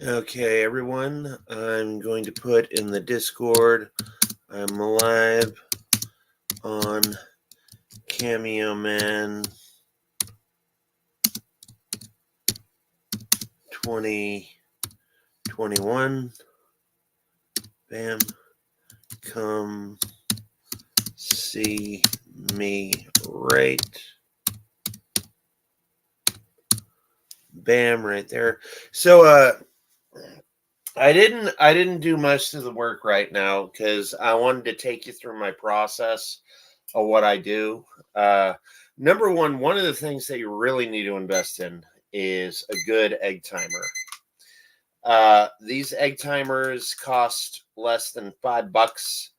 Okay, everyone, I'm going to put in the Discord, I'm live on Cameo Man 2021. Bam, come see me right. Bam, right there. So, I didn't do much of the work right now because I wanted to take you through my process of what I do. Uh, Number one of the things that you really need to invest in is a good egg timer. These egg timers cost less than $5.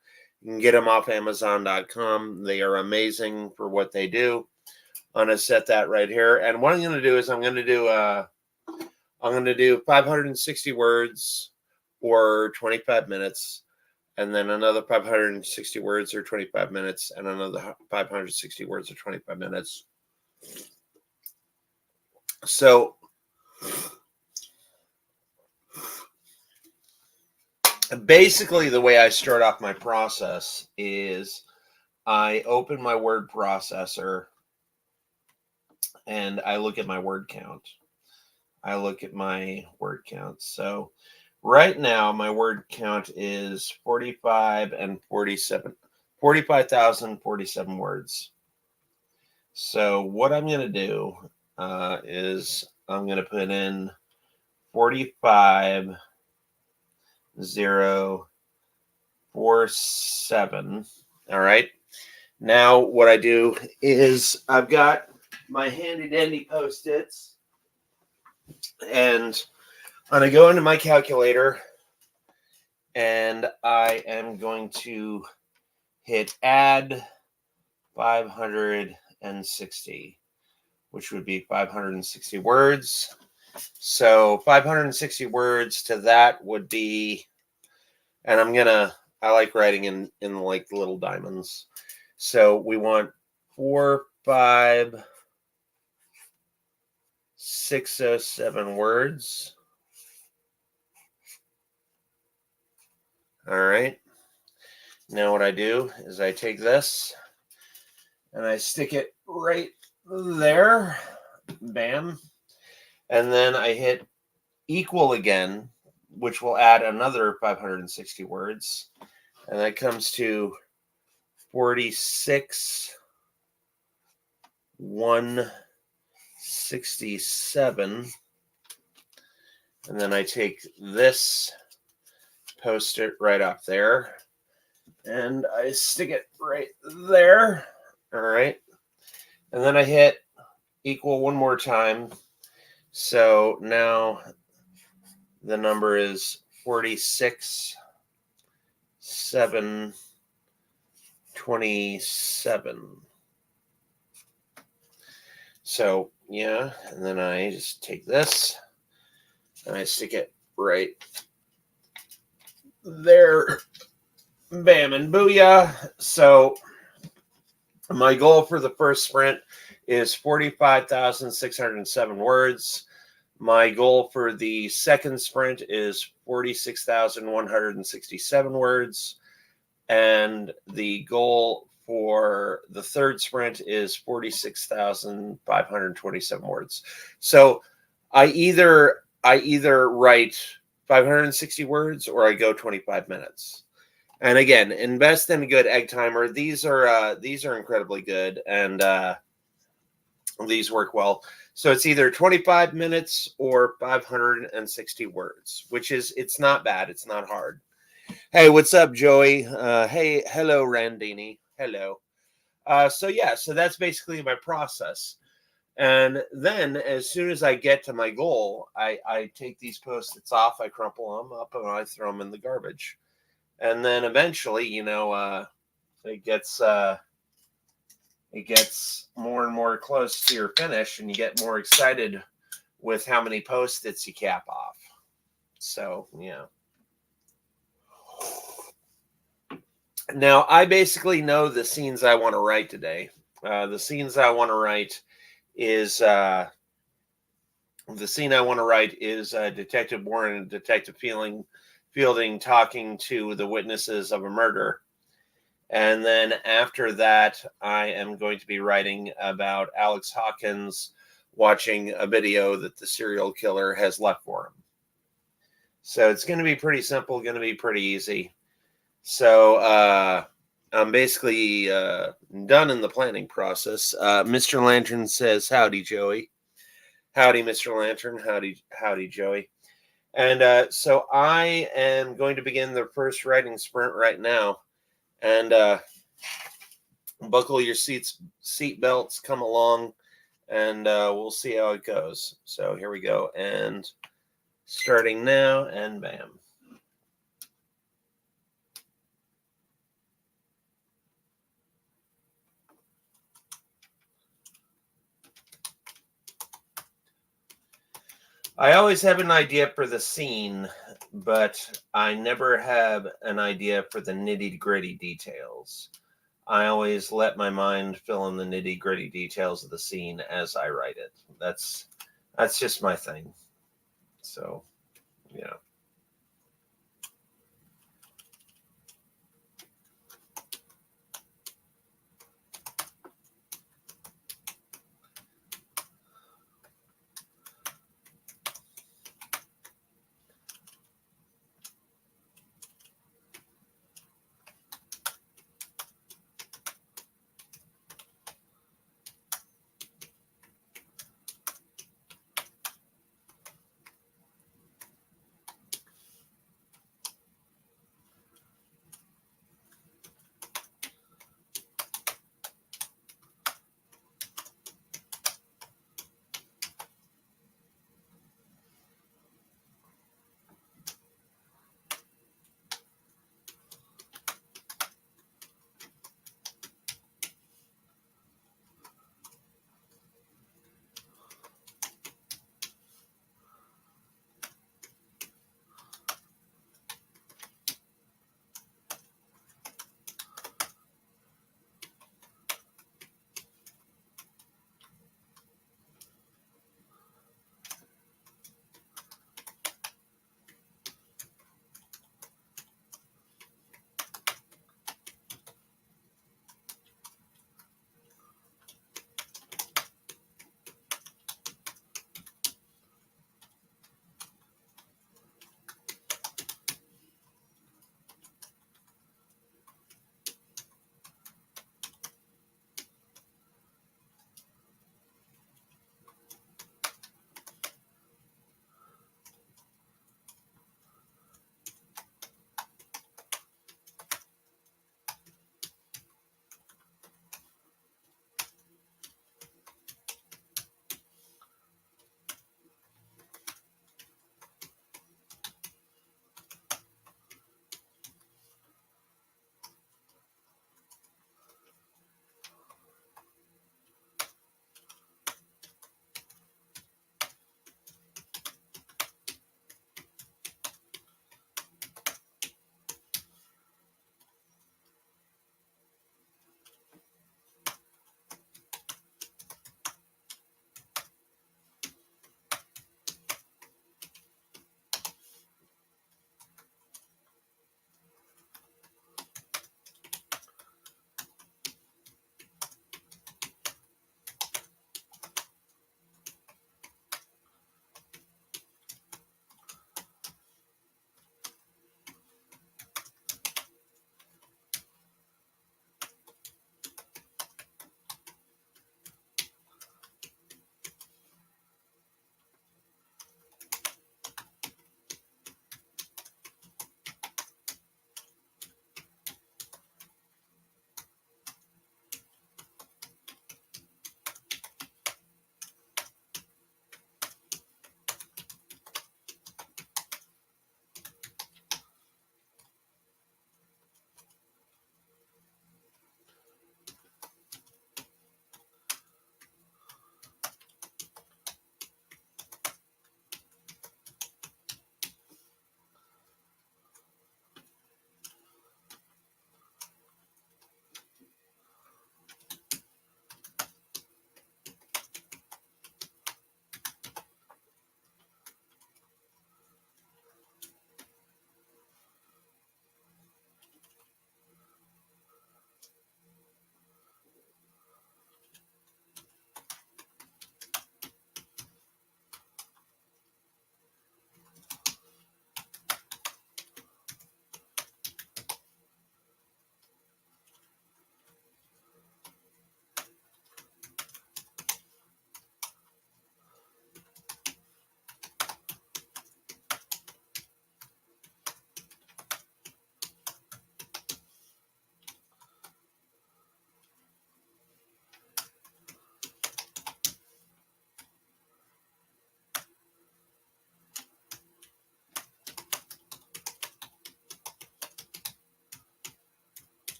You can get them off Amazon.com. They are amazing for what they do. I'm gonna set that right here, and what I'm gonna do is I'm gonna do 560 words or 25 minutes, and then another 560 words or 25 minutes, and another 560 words or 25 minutes. So basically, the way I start off my process is I open my word processor and I look at my word count. So right now, my word count is 45,047 words. So what I'm going to do is I'm going to put in 45,047. All right. Now what I do is I've got my handy dandy Post-its, and I'm going to go into my calculator, and I am going to hit add 560, which would be 560 words. So 560 words to that would be, and I like writing in like little diamonds. So we want 45607 words. All right. Now what I do is I take this and I stick it right there. Bam. And then I hit equal again, which will add another 560 words. And that comes to 46,167. And then I take this Post-it right up there and I stick it right there. All right. And then I hit equal one more time. So now the number is 46,727. So yeah, and then I just take this and I stick it right there. Bam and booyah. So my goal for the first sprint is 45,607 words. My goal for the second sprint is 46,167 words. And the goal for the third sprint is 46,527 words. So I either write 560 words or I go 25 minutes. And again, invest in a good egg timer. These are incredibly good, and these work well. So it's either 25 minutes or 560 words, which is, it's not bad. It's not hard. Hey, what's up, Joey? Hey, hello, Randini. Hello. So that's basically my process. And then as soon as I get to my goal, I take these Post-its off, I crumple them up, and I throw them in the garbage. And then eventually, it gets more and more close to your finish, and you get more excited with how many Post-its you cap off. So, yeah. Now, I basically know the scenes I want to write today. The scenes I want to write is The scene I want to write is Detective Warren and Detective Fielding talking to the witnesses of a murder. And then after that, I am going to be writing about Alex Hawkins watching a video that the serial killer has left for him. So it's going to be pretty simple, going to be pretty easy. So I'm basically done in the planning process. Mr. Lantern says, "Howdy, Joey." Howdy, Mr. Lantern. Howdy, Joey. And so I am going to begin the first writing sprint right now. And buckle your seat belts, come along, and we'll see how it goes. So here we go. And starting now, and bam. I always have an idea for the scene, but I never have an idea for the nitty-gritty details. I always let my mind fill in the nitty-gritty details of the scene as I write it. That's just my thing. So, yeah.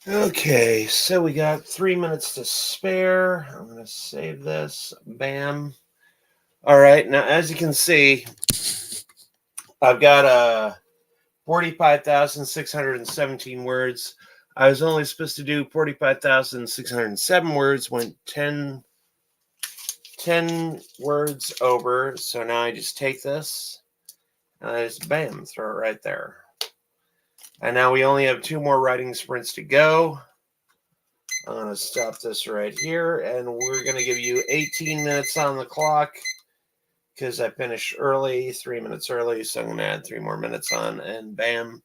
Okay, so we got 3 minutes to spare. I'm going to save this. Bam. All right, now as you can see, I've got 45,617 words. I was only supposed to do 45,607 words, went 10 words over. So now I just take this and I just bam, throw it right there. And now we only have 2 more writing sprints to go. I'm going to stop this right here, and we're going to give you 18 minutes on the clock because I finished early, 3 minutes early. So I'm going to add 3 more minutes on, and bam.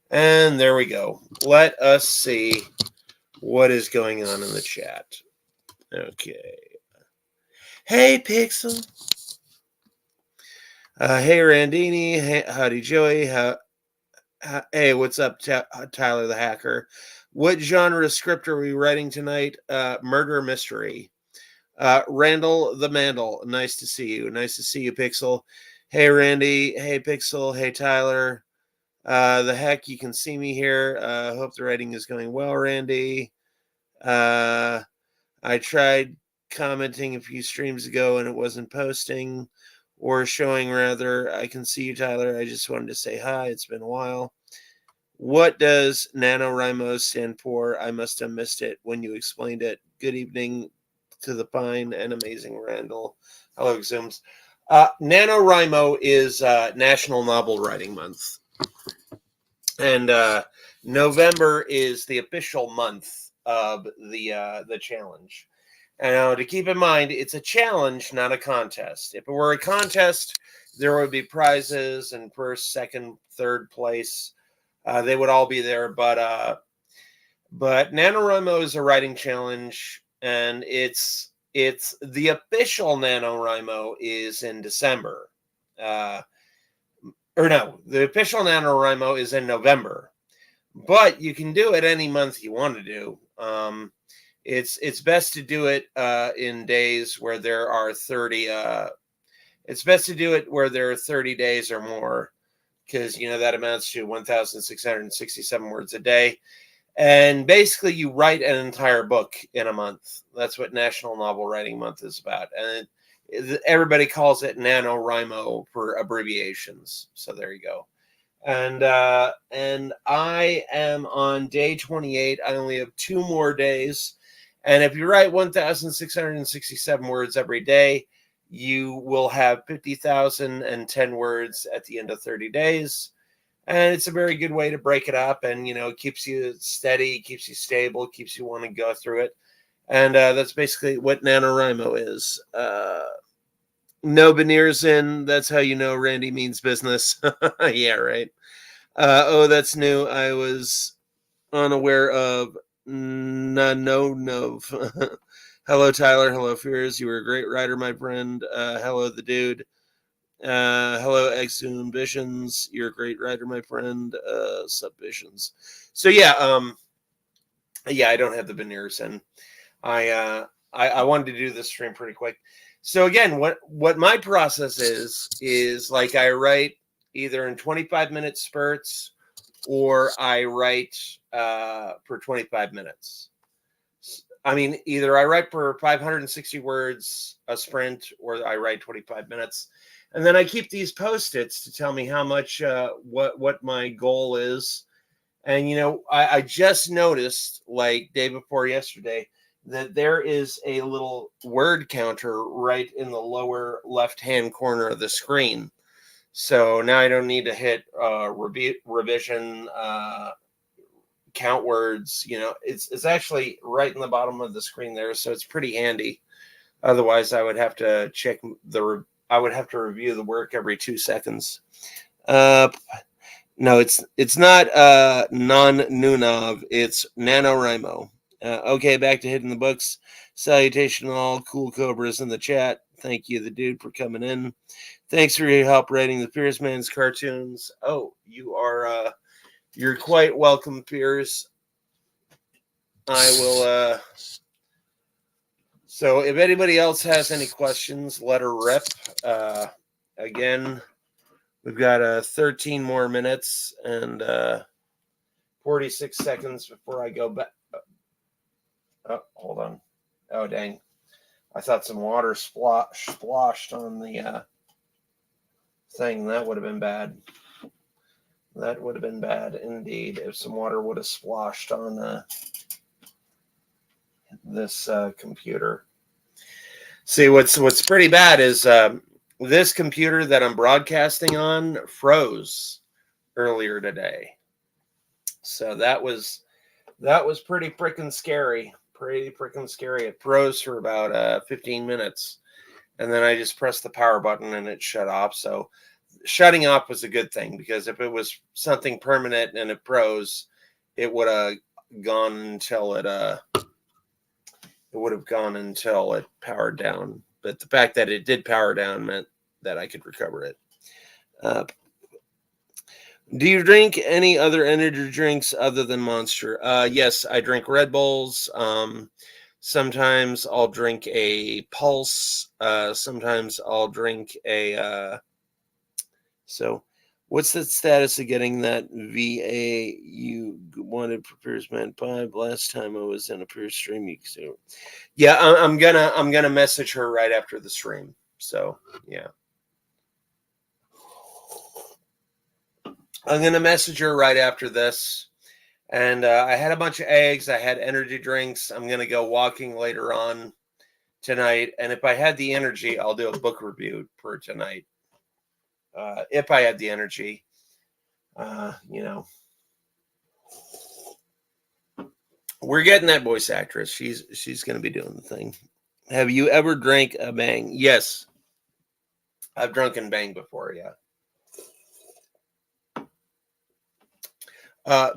And there we go. Let us see what is going on in the chat. Okay. Hey, Pixel. Hey, Randini. Hey, howdy, Joey. Hey, what's up, Tyler the Hacker? What genre script are we writing tonight? Murder mystery. Randall the Mandel. Nice to see you. Nice to see you, Pixel. Hey, Randy. Hey, Pixel. Hey, Tyler. The heck, you can see me here. Hope the writing is going well, Randy. I tried commenting a few streams ago and it wasn't posting or showing, rather. I can see you, Tyler. I just wanted to say hi. It's been a while. What does NaNoWriMo stand for? I must have missed it when you explained it. Good evening to the fine and amazing Randall. Hello, Zooms. NaNoWriMo is National Novel Writing Month. And November is the official month of the challenge. And now to keep in mind, it's a challenge, not a contest. If it were a contest, there would be prizes and first, second, third place. They would all be there, but NaNoWriMo is a writing challenge, and it's the official NaNoWriMo is in December. The official NaNoWriMo is in November, but you can do it any month you want to do. It's best to do it in days where there are 30. It's best to do it where there are 30 days or more, because that amounts to 1,667 words a day. And basically, you write an entire book in a month. That's what National Novel Writing Month is about. And everybody calls it NaNoWriMo for abbreviations. So there you go. And I am on day 28. I only have 2 more days. And if you write 1,667 words every day, you will have 50,010 words at the end of 30 days. And it's a very good way to break it up, and it keeps you steady, keeps you stable, keeps you want to go through it. And that's basically what NaNoWriMo is. No veneers in. That's how you know Randy means business. Yeah, right. Oh, that's new. I was unaware of. No. Hello, Tyler. Hello, Fears. You were a great writer, my friend. Hello, the dude. Hello, Exhumations. You're a great writer, my friend. Subvisions. So yeah, I don't have the veneers, and I wanted to do this stream pretty quick. So again, what my process is like I write either in 25-minute spurts, or I write for 25 minutes. I mean, either I write for 560 words a sprint, or I write 25 minutes. And then I keep these Post-its to tell me how much, what my goal is. And, I just noticed, like day before yesterday, that there is a little word counter right in the lower left-hand corner of the screen. So now I don't need to hit revision, count words. It's actually right in the bottom of the screen there. So it's pretty handy. Otherwise, I would have to I would have to review the work every 2 seconds. No, it's not NaNoWriMo. It's NaNoWriMo. Okay, back to hitting the books. Salutation all cool cobras in the chat. Thank you, the dude, for coming in. Thanks for your help writing the Fierce Man's cartoons. Oh, you're quite welcome, Fierce. I will. So if anybody else has any questions, let her rip. Again, we've got 13 more minutes and 46 seconds before I go back. Oh, hold on. Oh, dang. I thought some water splashed on the thing. That would have been bad. That would have been bad indeed if some water would have splashed on this computer. See, what's pretty bad is this computer that I'm broadcasting on froze earlier today. So that was pretty freaking scary. Pretty freaking scary. It froze for about 15 minutes. And then I just pressed the power button and it shut off. So shutting off was a good thing, because if it was something permanent and it froze, it would have gone until it powered down. But the fact that it did power down meant that I could recover it. Do you drink any other energy drinks other than Monster? Yes, I drink Red Bulls. Sometimes I'll drink a Pulse. Sometimes I'll drink a... So, what's the status of getting that VA you wanted for Pierce Man 5? Last time I was in a Pierce stream, yeah, I'm gonna message her right after the stream. So yeah, I'm gonna message her right after this. And I had a bunch of eggs. I had energy drinks. I'm gonna go walking later on tonight, and if I had the energy, I'll do a book review for tonight. If I had the energy, we're getting that voice actress. She's going to be doing the thing. Have you ever drank a Bang? Yes, I've drunken Bang before. Yeah.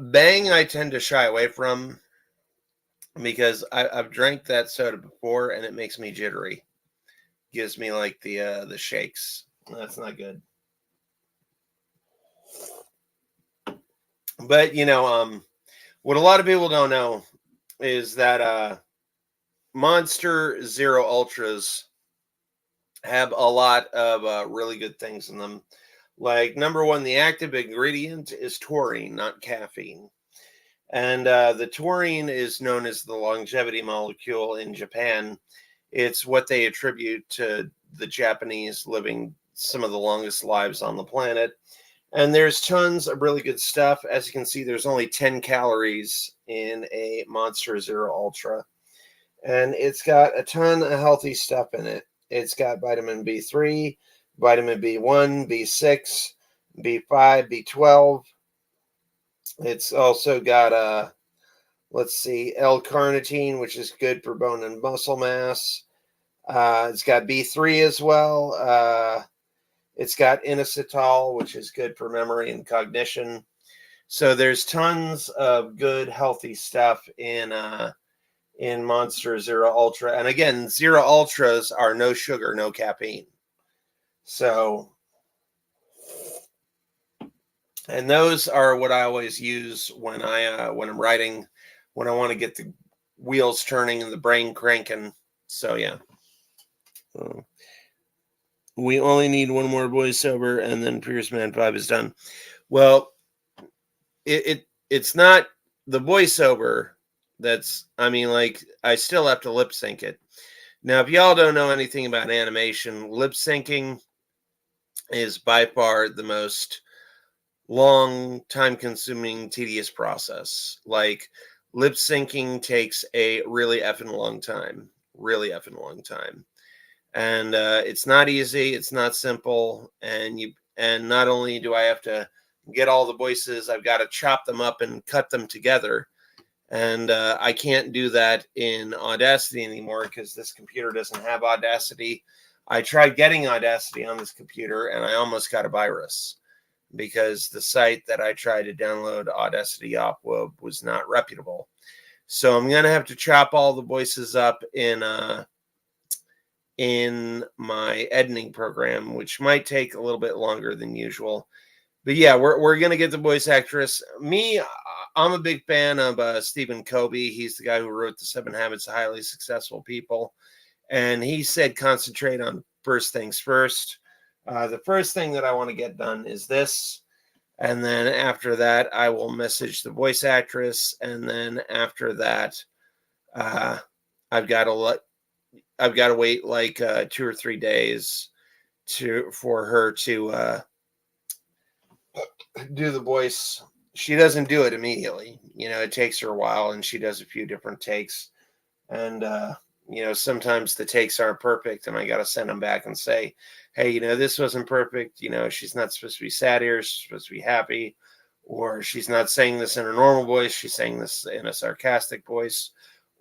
Bang, I tend to shy away from, because I've drank that soda before and it makes me jittery. Gives me like the shakes. That's not good. But what a lot of people don't know is that Monster Zero Ultras have a lot of really good things in them. Like, number one, the active ingredient is taurine, not caffeine. And the taurine is known as the longevity molecule in Japan. It's what they attribute to the Japanese living some of the longest lives on the planet. And there's tons of really good stuff. As you can see, there's only 10 calories in a Monster Zero Ultra. And it's got a ton of healthy stuff in it. It's got vitamin B3, vitamin B1, B6, B5, B12. It's also got let's see, L-carnitine, which is good for bone and muscle mass. It's got B3 as well. It's got inositol, which is good for memory and cognition. So there's tons of good, healthy stuff in Monster Zero Ultra. And again, Zero Ultras are no sugar, no caffeine. So, and those are what I always use when I'm writing, when I want to get the wheels turning and the brain cranking. So yeah. We only need one more voiceover, and then Pierce Man 5 is done. Well, it's not the voiceover that's, I still have to lip sync it. Now, if y'all don't know anything about animation, lip syncing is by far the most long, time-consuming, tedious process. Like, lip syncing takes a really effing long time. Really effing long time. And it's not easy. It's not simple. And not only do I have to get all the voices, I've got to chop them up and cut them together. And I can't do that in Audacity anymore, because this computer doesn't have Audacity. I tried getting Audacity on this computer, and I almost got a virus, because the site that I tried to download Audacity off of was not reputable. So I'm going to have to chop all the voices up in my editing program, which might take a little bit longer than usual. But yeah, we're going to get the voice actress. I'm a big fan of Stephen Covey. He's the guy who wrote The 7 Habits of Highly Successful People. And he said, concentrate on first things first. The first thing that I want to get done is this. And then after that, I will message the voice actress. And then after that, I've got to wait like 2 or 3 days for her to do the voice. She doesn't do it immediately. It takes her a while, and she does a few different takes. And sometimes the takes aren't perfect, and I got to send them back and say, hey, this wasn't perfect. She's not supposed to be sad here. She's supposed to be happy. Or she's not saying this in a normal voice. She's saying this in a sarcastic voice.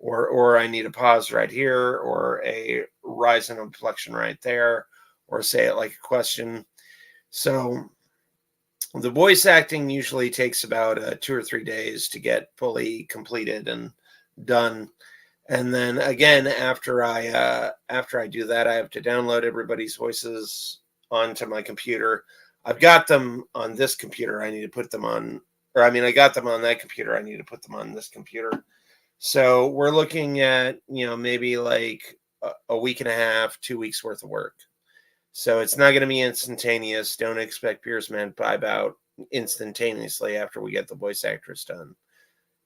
Or I need a pause right here, or a rise in inflection right there, or say it like a question. So the voice acting usually takes about 2 or 3 days to get fully completed and done. And then again, after I do that, I have to download everybody's voices onto my computer. I've got them on this computer. I need to put them on, I got them on that computer. I need to put them on this computer. So we're looking at, maybe like a week and a half, 2 weeks worth of work. So it's not going to be instantaneous. Don't expect Pierce Man Pipe out instantaneously after we get the voice actress done.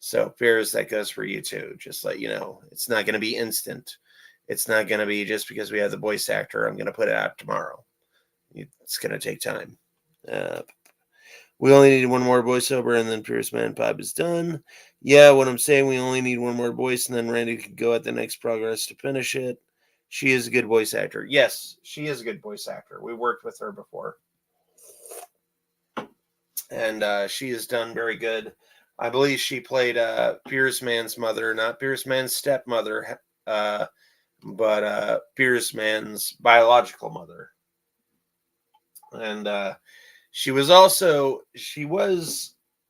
So Piers, that goes for you too. Just let you know, it's not going to be instant. It's not going to be just because we have the voice actor, I'm going to put it out tomorrow. It's going to take time. We only need one more voiceover, and then Pierce Man Pipe is done. Yeah, what I'm saying, we only need one more voice, and then Randy could go at the next progress to finish it. She is a good voice actor. Yes, she is a good voice actor. We worked with her before. And she has done very good. I believe she played Pierce Man's mother, not Pierce Man's stepmother, but Pierce Man's biological mother. And she was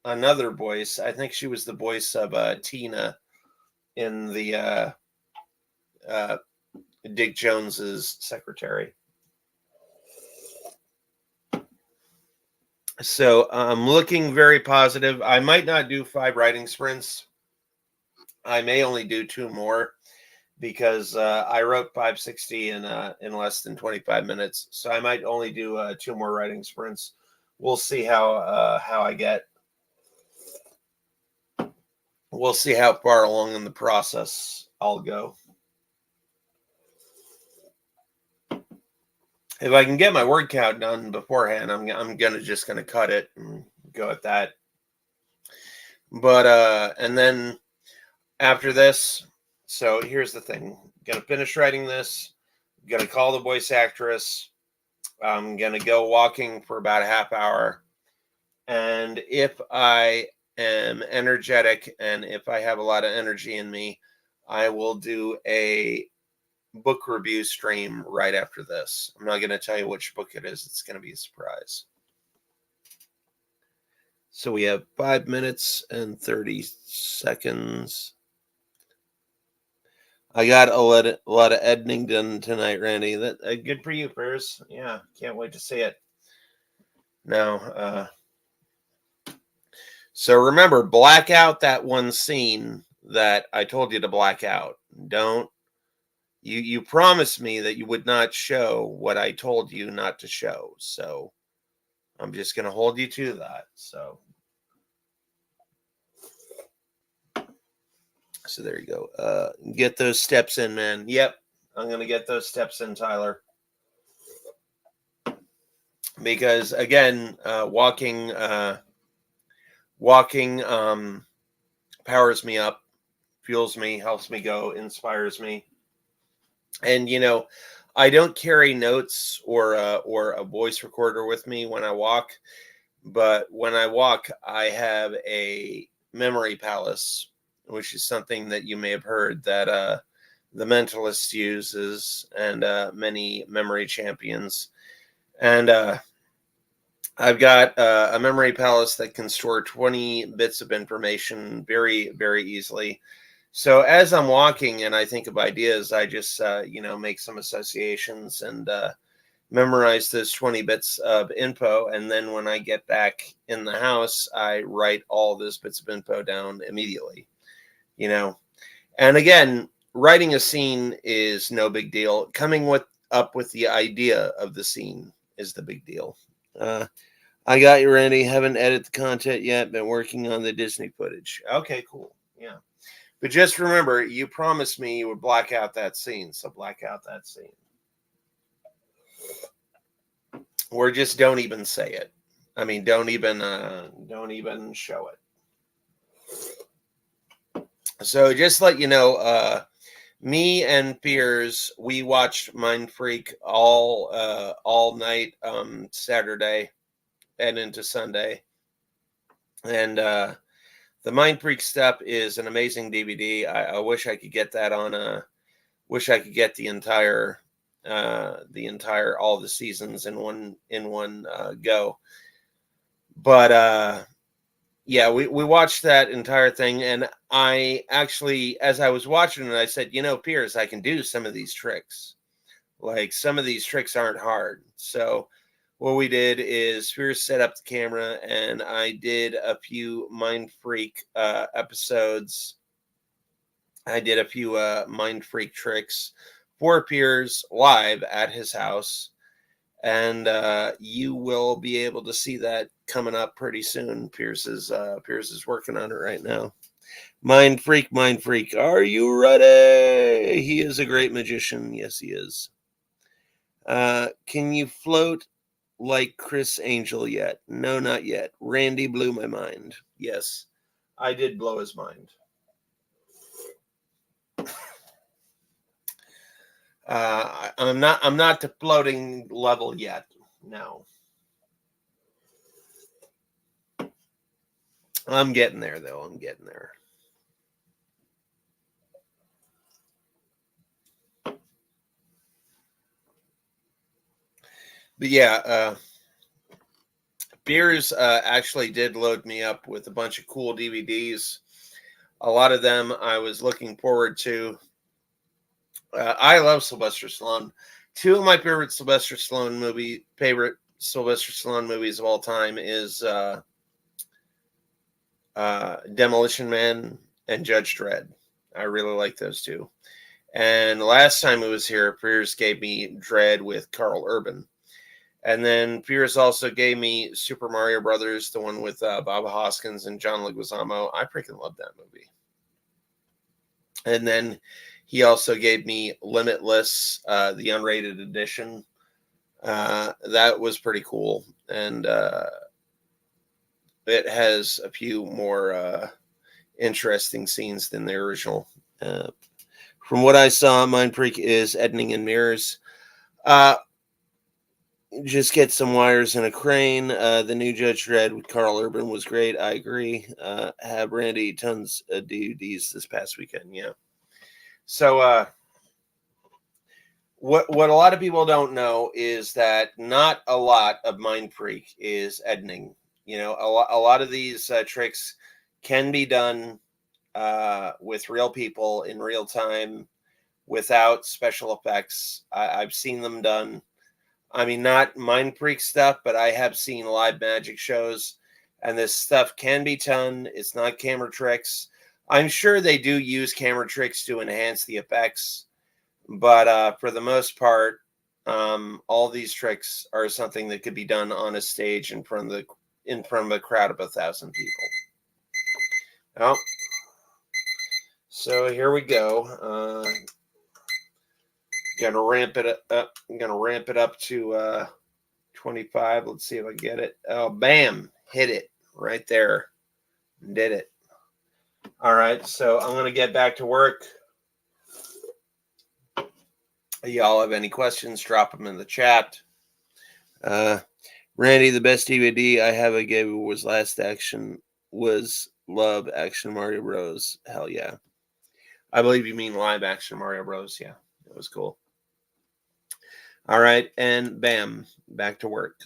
another voice. I think she was the voice of Tina in the Dick Jones's secretary. So I'm looking very positive. I might not do 5 writing sprints. I may only do 2 more, because I wrote 560 in less than 25 minutes. So I might only do 2 more writing sprints. We'll see how I get. We'll see how far along in the process I'll go. If I can get my word count done beforehand, I'm just gonna cut it and go at that. But and then after this, so here's the thing: I'm gonna finish writing this. I'm gonna call the voice actress. I'm gonna go walking for about a half hour, and if I am energetic and if I have a lot of energy in me, I will do a book review stream right after this. I'm not going to tell you which book it is. It's going to be a surprise. So we have 5 minutes and 30 seconds. I got a lot of editing done tonight, Randy. That good for you, Piers. Yeah, can't wait to see it. Now, so remember, black out that one scene that I told you to black out. Don't. You promised me that you would not show what I told you not to show. So I'm just going to hold you to that. So there you go. Get those steps in, man. Yep. I'm going to get those steps in, Tyler. Because again, walking powers me up, fuels me, helps me go, inspires me. And I don't carry notes or a voice recorder with me when I walk, but when I walk, I have a memory palace, which is something that you may have heard that the Mentalist uses, and many memory champions. And I've got a memory palace that can store 20 bits of information very, very easily. So as I'm walking and I think of ideas, I just, make some associations and memorize those 20 bits of info. And then when I get back in the house, I write all those bits of info down immediately, And again, writing a scene is no big deal. Coming up with the idea of the scene is the big deal. I got you, Randy. Haven't edited the content yet. Been working on the Disney footage. Okay, cool. Yeah. But just remember, you promised me you would black out that scene, so black out that scene. Or just don't even say it. I mean, don't even show it. So just let you know, me and Piers, we watched Mind Freak all night Saturday and into Sunday. And the Mind Freak stuff is an amazing DVD. I wish I could get that on wish I could get the entire all the seasons in one go. But yeah, we watched that entire thing, and I actually, as I was watching it, I said, Piers, I can do some of these tricks. Like, some of these tricks aren't hard. So what we did is Piers set up the camera, and I did a few Mind Freak episodes. I did a few Mind Freak tricks for Piers live at his house. And you will be able to see that coming up pretty soon. Piers is working on it right now. Mind Freak, are you ready? He is a great magician. Yes, he is. Can you float like Chris Angel yet? No, not yet. Randy blew my mind. Yes, I did blow his mind. I'm not to floating level yet. No. I'm getting there, though. I'm getting there. But yeah, Piers actually did load me up with a bunch of cool DVDs. A lot of them I was looking forward to. I love Sylvester Stallone. Two of my favorite Sylvester Stallone movies of all time is Demolition Man and Judge Dredd. I really like those two. And last time it was here, Piers gave me Dredd with Carl Urban. And then Piers also gave me Super Mario Brothers, the one with Bob Hoskins and John Leguizamo. I freaking love that movie. And then he also gave me Limitless, the unrated edition. That was pretty cool. And it has a few more interesting scenes than the original. From what I saw, Mind Freak is editing in mirrors. Just get some wires and a crane. The new Judge Dredd with Carl Urban was great. I agree. Have Randy tons of DVDs this past weekend. Yeah. So what a lot of people don't know is that not a lot of Mind Freak is editing. A lot of these tricks can be done with real people in real time without special effects. I've seen them done. I mean, not Mind Freak stuff, but I have seen live magic shows, and this stuff can be done. It's not camera tricks. I'm sure they do use camera tricks to enhance the effects, but for the most part, all these tricks are something that could be done on a stage in front of a crowd of 1,000 people. Oh, so here we go. Gonna ramp it up. I'm gonna ramp it up to 25. Let's see if I get it. Oh, bam! Hit it right there. Did it. All right. So I'm gonna get back to work. Y'all have any questions? Drop them in the chat. Randy, the best DVD I have gave was Love Action Mario Bros. Hell yeah! I believe you mean live action Mario Bros. Yeah, it was cool. All right, and bam, back to work.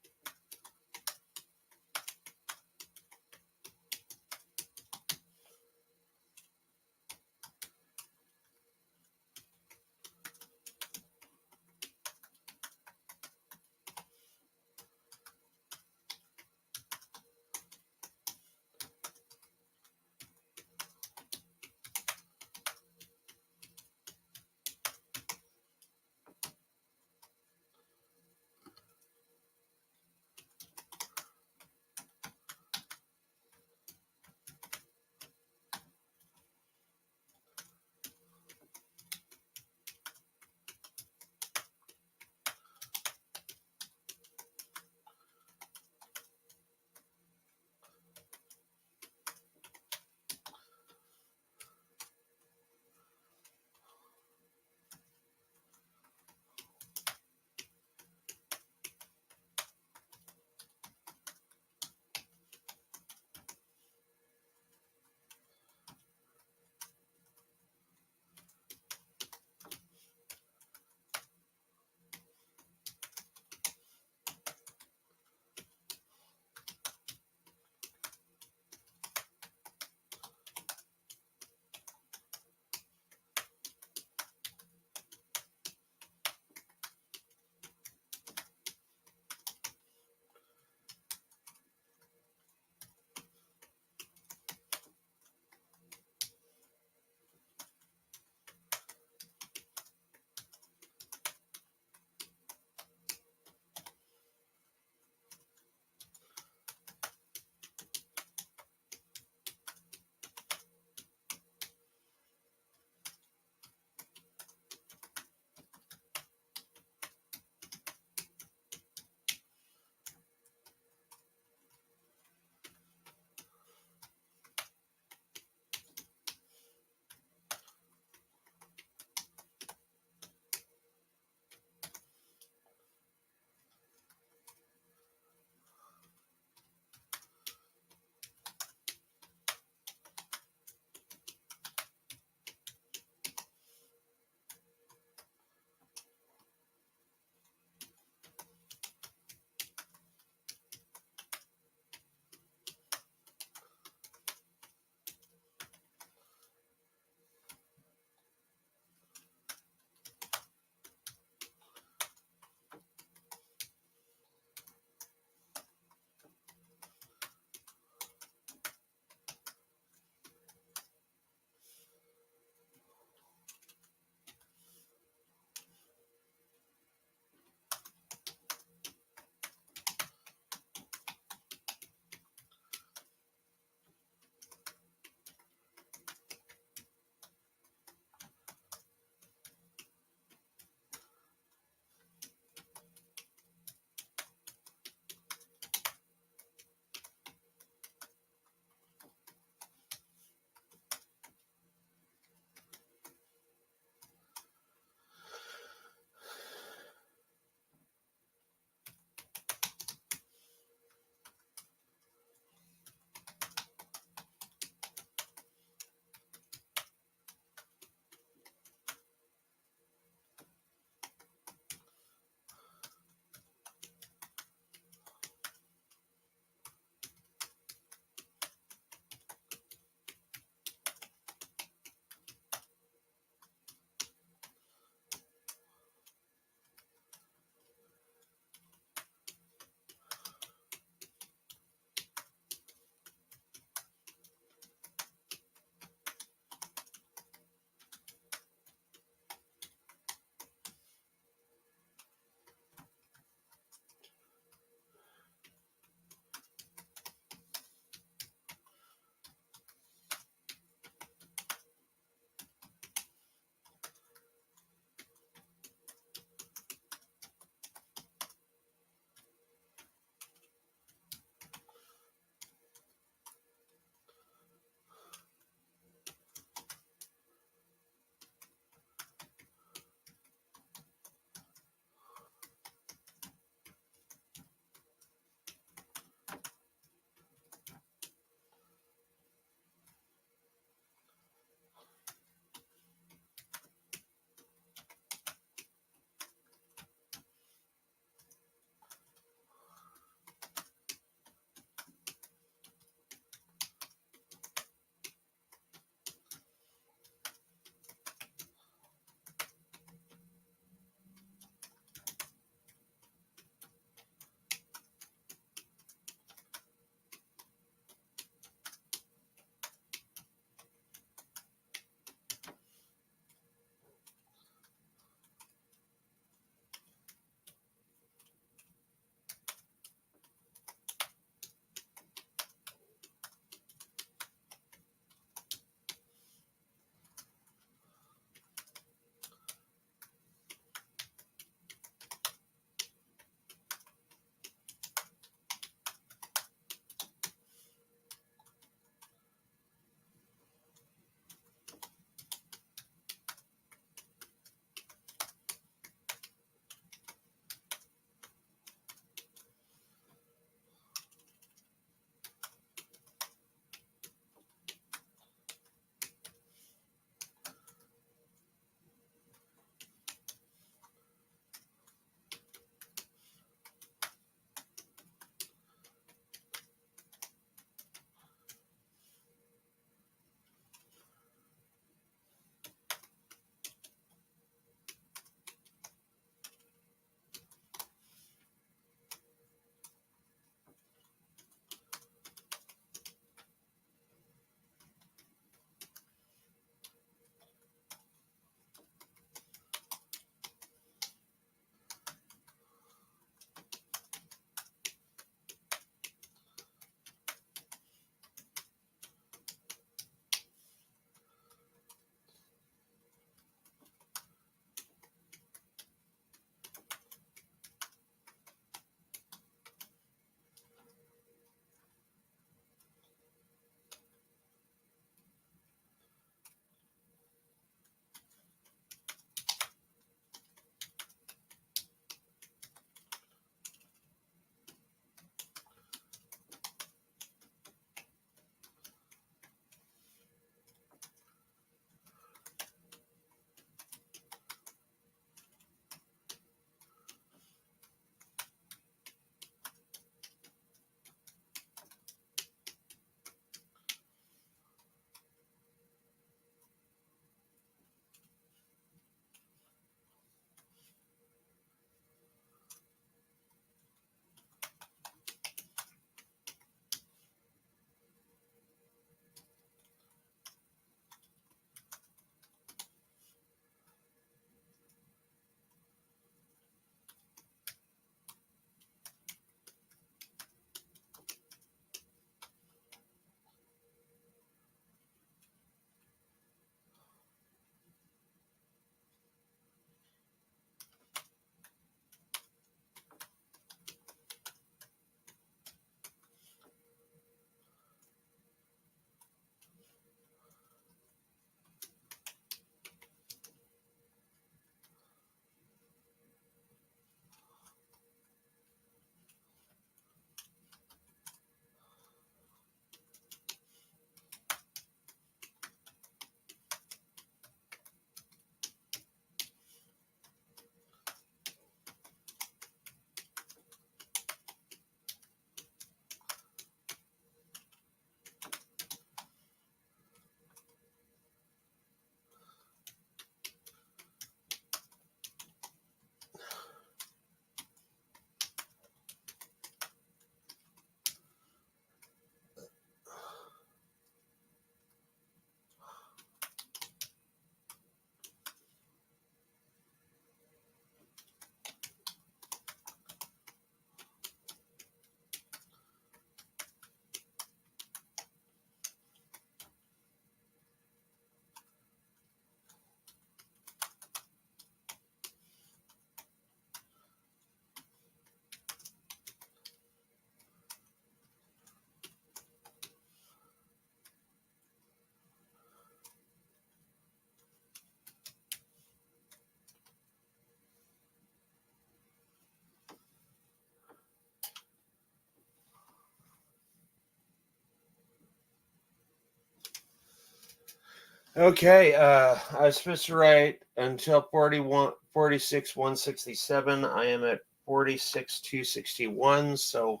Okay, I was supposed to write until 46, 167. I am at 46, 261. So,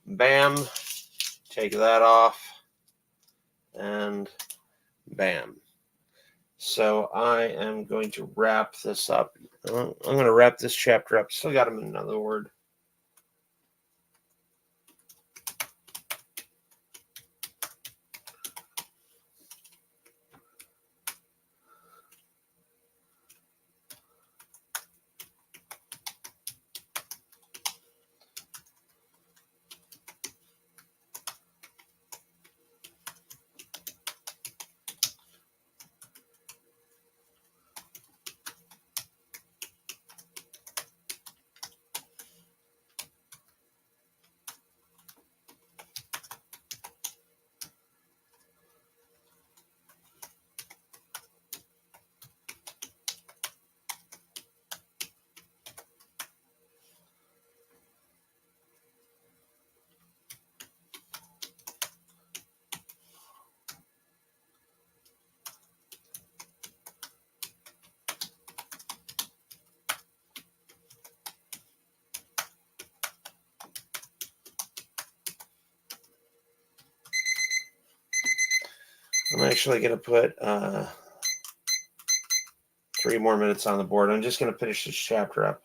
bam, take that off, and bam. So I am going to wrap this up. I'm going to wrap this chapter up. Still got him in another word. I'm actually going to put 3 more minutes on the board. I'm just going to finish this chapter up.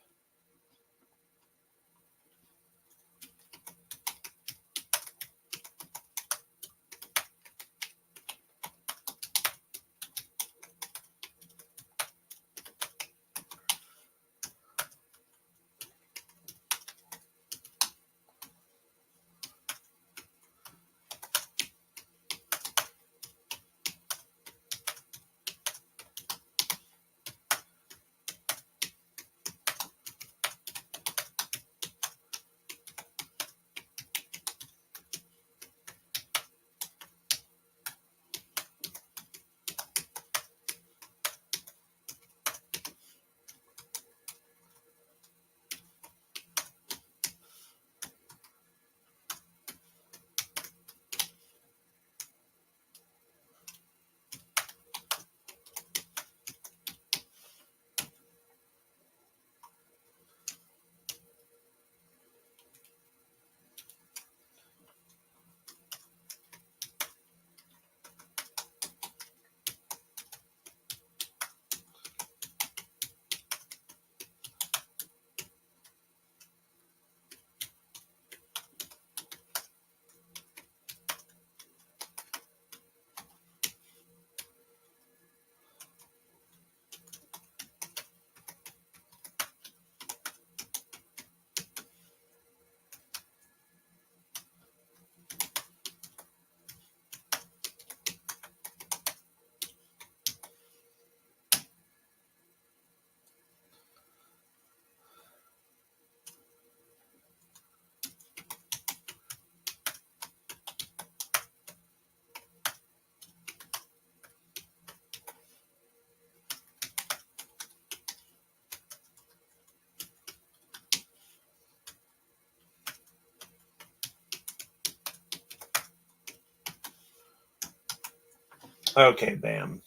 Okay, bam.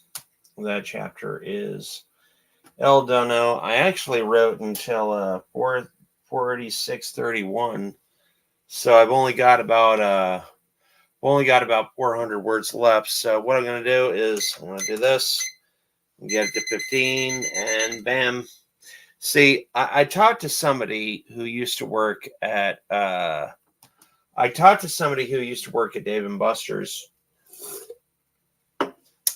That chapter is El Dono. I actually wrote until 46:31, so I've only got about 400 words left. So what I'm going to do is I'm going to do this, get it to 15, and bam. See, I talked to somebody who used to work at Dave and Buster's,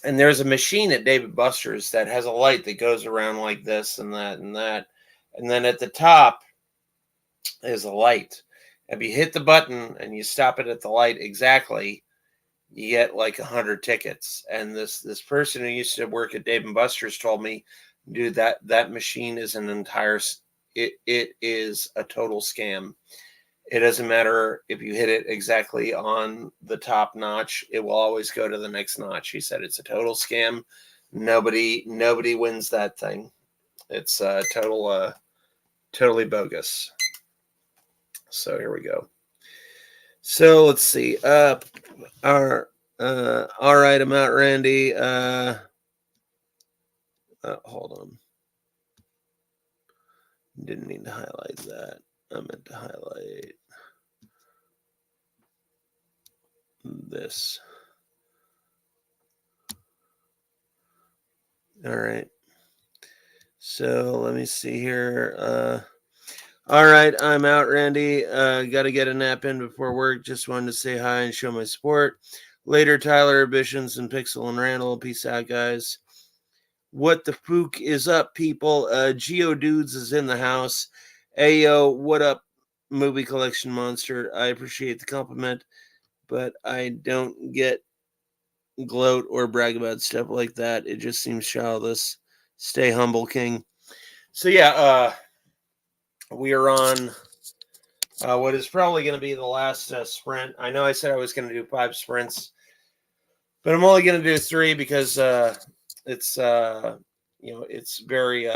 and there's a machine at Dave and Buster's that has a light that goes around like this and that and that, and then at the top is a light. If you hit the button and you stop it at the light exactly, you get like 100 tickets. And this person who used to work at Dave and Buster's told me, dude, that machine is it is a total scam. It doesn't matter if you hit it exactly on the top notch, it will always go to the next notch. He said it's a total scam. Nobody wins that thing. It's totally bogus. So here we go. So let's see. All right, I'm out, Randy. Hold on. Didn't need to highlight that. I meant to highlight this. All right. So let me see here. All right, I'm out, Randy. Got to get a nap in before work. Just wanted to say hi and show my support. Later, Tyler, Ambitions, and Pixel and Randall. Peace out, guys. What the fook is up, people? Geodudes is in the house. Ayo, what up, movie collection monster? I appreciate the compliment, but I don't get gloat or brag about stuff like that. It just seems childish. Stay humble, King. So yeah, we are on what is probably going to be the last sprint. I know I said I was going to do 5 sprints, but I'm only going to do 3 because it's it's very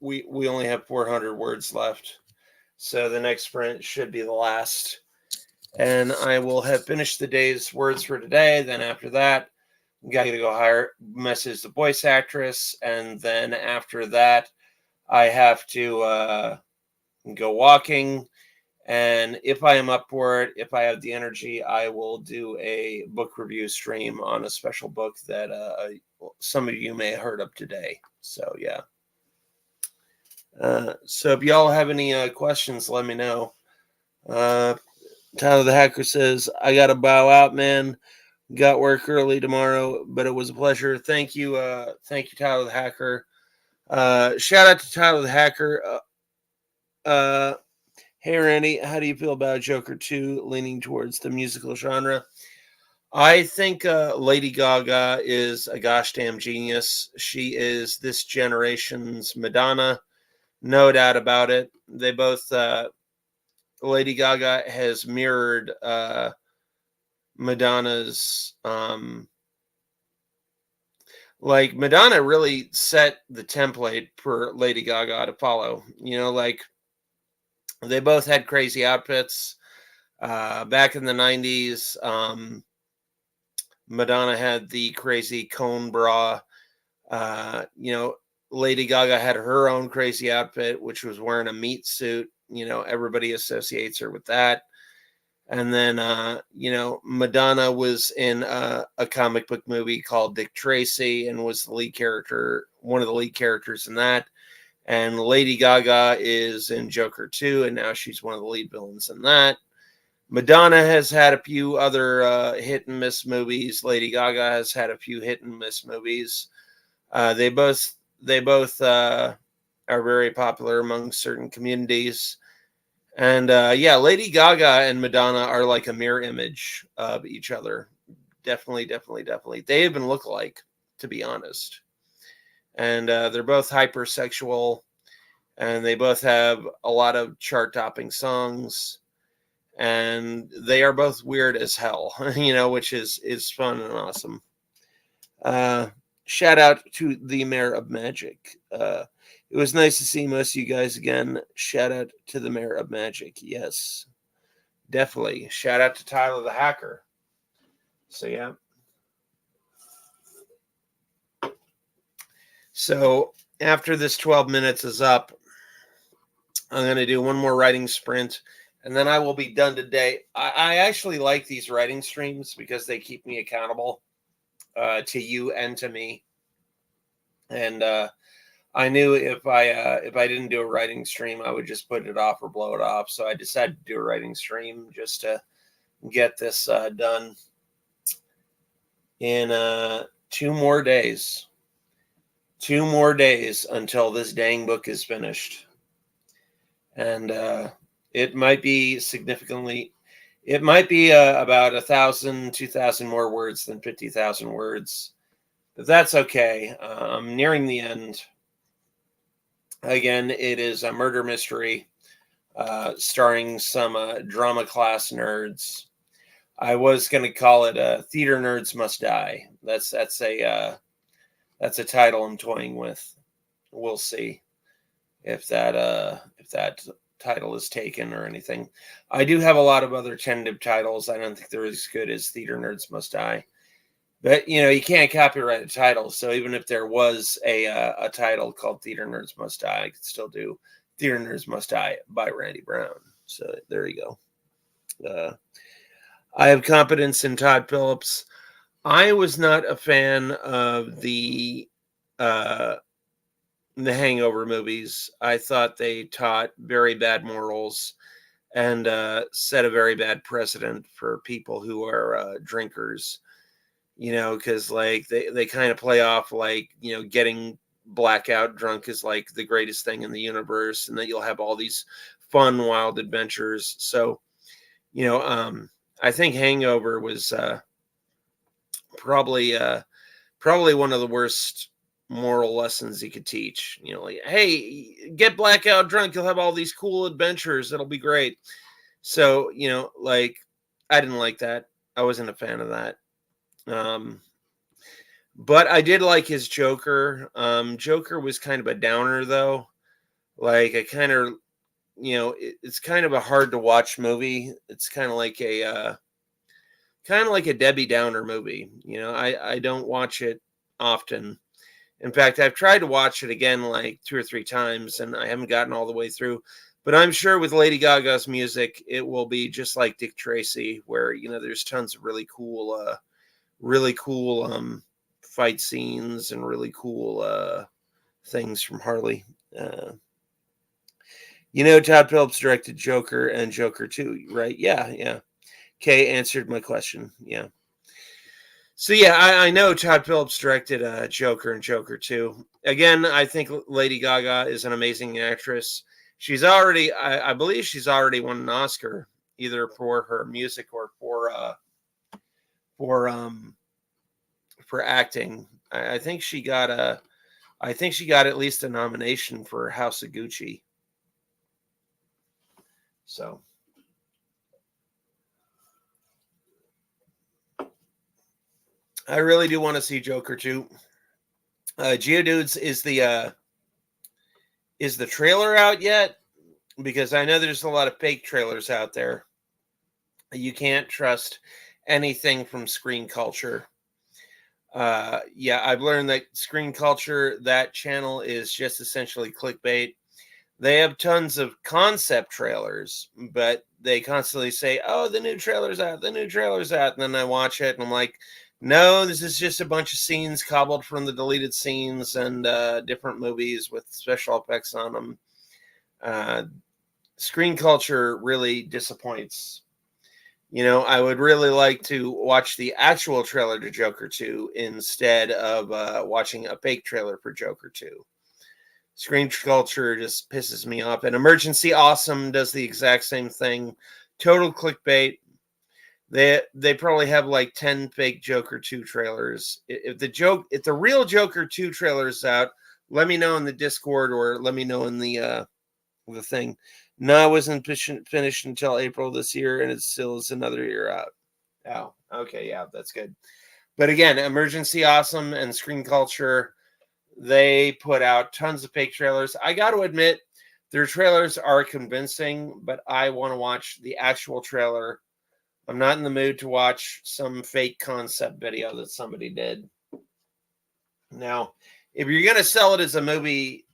we only have 400 words left, so the next sprint should be the last, and I will have finished the day's words for today. Then after that, we got to go message the voice actress, and then after that, I have to go walking. And if I am up for it, if I have the energy, I will do a book review stream on a special book that some of you may have heard of today. So, yeah. So if y'all have any questions, let me know. Tyler the Hacker says, I got to bow out, man. Got work early tomorrow, but it was a pleasure. Thank you, Tyler the Hacker. Shout out to Tyler the Hacker. Hey, Randy, how do you feel about Joker 2 leaning towards the musical genre? I think Lady Gaga is a gosh damn genius. She is this generation's Madonna. No doubt about it. They both, Lady Gaga has mirrored Madonna's, Madonna really set the template for Lady Gaga to follow. They both had crazy outfits. Back in the 90s, Madonna had the crazy cone bra. Lady Gaga had her own crazy outfit, which was wearing a meat suit. Everybody associates her with that. And then, Madonna was in a comic book movie called Dick Tracy and was the lead character, one of the lead characters in that. And Lady Gaga is in Joker 2, and now she's one of the lead villains in that. Madonna has had a few other hit and miss movies. Lady Gaga has had a few hit and miss movies. They both are very popular among certain communities. And Lady Gaga and Madonna are like a mirror image of each other. Definitely. They even look alike, to be honest. And they're both hypersexual, and they both have a lot of chart-topping songs, and they are both weird as hell, which is fun and awesome. Shout out to the Mayor of Magic. It was nice to see most of you guys again. Shout out to the Mayor of Magic. Yes, definitely. Shout out to Tyler the Hacker. So, yeah. So after this 12 minutes is up, I'm going to do one more writing sprint, and then I will be done today. I actually like these writing streams because they keep me accountable to you and to me. And I knew if I didn't do a writing stream, I would just put it off or blow it off. So I decided to do a writing stream just to get this done in 2 more days. 2 more days until this dang book is finished. And it might be significantly, it might be about 1,000, 2,000 more words than 50,000 words. But that's okay. I'm nearing the end. Again, it is a murder mystery starring some drama class nerds. I was going to call it Theater Nerds Must Die. That's a title I'm toying with. We'll see if that title is taken or anything. I do have a lot of other tentative titles. I don't think they're as good as Theater Nerds Must Die. But you can't copyright a title, so even if there was a title called Theater Nerds Must Die, I could still do Theater Nerds Must Die by Randy Brown. So there you go. I have confidence in Todd Phillips. I was not a fan of the Hangover movies. I thought they taught very bad morals and set a very bad precedent for people who are drinkers. Because like they kind of play off like getting blackout drunk is like the greatest thing in the universe, and that you'll have all these fun, wild adventures. So, I think Hangover was probably one of the worst moral lessons you could teach. Like, hey, get blackout drunk, you'll have all these cool adventures. It'll be great. So, like, I didn't like that. I wasn't a fan of that. But I did like his Joker. Joker was kind of a downer, though. Like, I kind of, it's kind of a hard to watch movie. It's kind of like a Debbie Downer movie. I don't watch it often. In fact, I've tried to watch it again like 2 or 3 times, and I haven't gotten all the way through. But I'm sure with Lady Gaga's music, it will be just like Dick Tracy, where there's tons of really cool fight scenes and really cool things from Harley. Todd Phillips directed Joker and Joker 2, right? Yeah. Kay answered my question. Yeah. So yeah, I know Todd Phillips directed Joker and Joker 2. Again, I think Lady Gaga is an amazing actress. She's already, I believe she's already won an Oscar, either for her music or for acting. I think she got at least a nomination for House of Gucci. So I really do want to see Joker 2. Geodudes, is the trailer out yet? Because I know there's a lot of fake trailers out there. You can't trust anything from Screen Culture. Yeah, I've learned that Screen Culture, that channel is just essentially clickbait. They have tons of concept trailers, but they constantly say, oh, the new trailer's out, the new trailer's out. And then I watch it and I'm like, no, this is just a bunch of scenes cobbled from the deleted scenes and different movies with special effects on them. Screen Culture really disappoints. I would really like to watch the actual trailer to Joker 2 instead of watching a fake trailer for Joker 2. Screen Culture just pisses me off. And Emergency Awesome does the exact same thing. Total clickbait. They probably have like 10 fake Joker 2 trailers. If the real Joker 2 trailer is out, let me know in the Discord or let me know in the thing. No, it wasn't finished until April this year, and it still is another year out. Oh, okay, yeah, that's good. But again, Emergency Awesome and Screen Culture, they put out tons of fake trailers. I got to admit, their trailers are convincing, but I want to watch the actual trailer. I'm not in the mood to watch some fake concept video that somebody did. Now, if you're going to sell it as a movie,